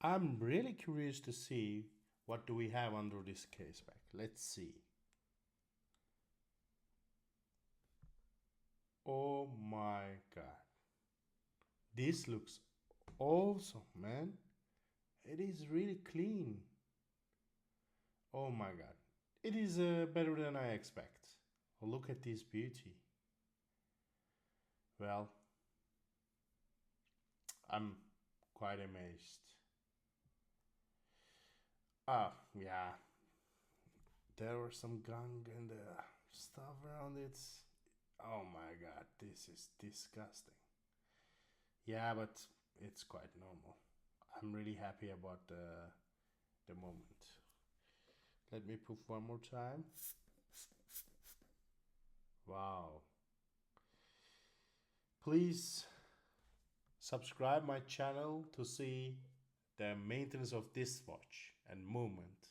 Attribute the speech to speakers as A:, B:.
A: I'm really curious to see what do we have under this case back. Let's see. Oh my god. This looks awesome, man. It is really clean. Oh my god. It is better than I expect. Look at this beauty. Well, I'm quite amazed. Ah, yeah. There was some gunk and stuff around it. Oh my god, this is disgusting. Yeah, but it's quite normal. I'm really happy about the moment. Let me poof one more time. Wow. Please subscribe my channel to see the maintenance of this watch and movement.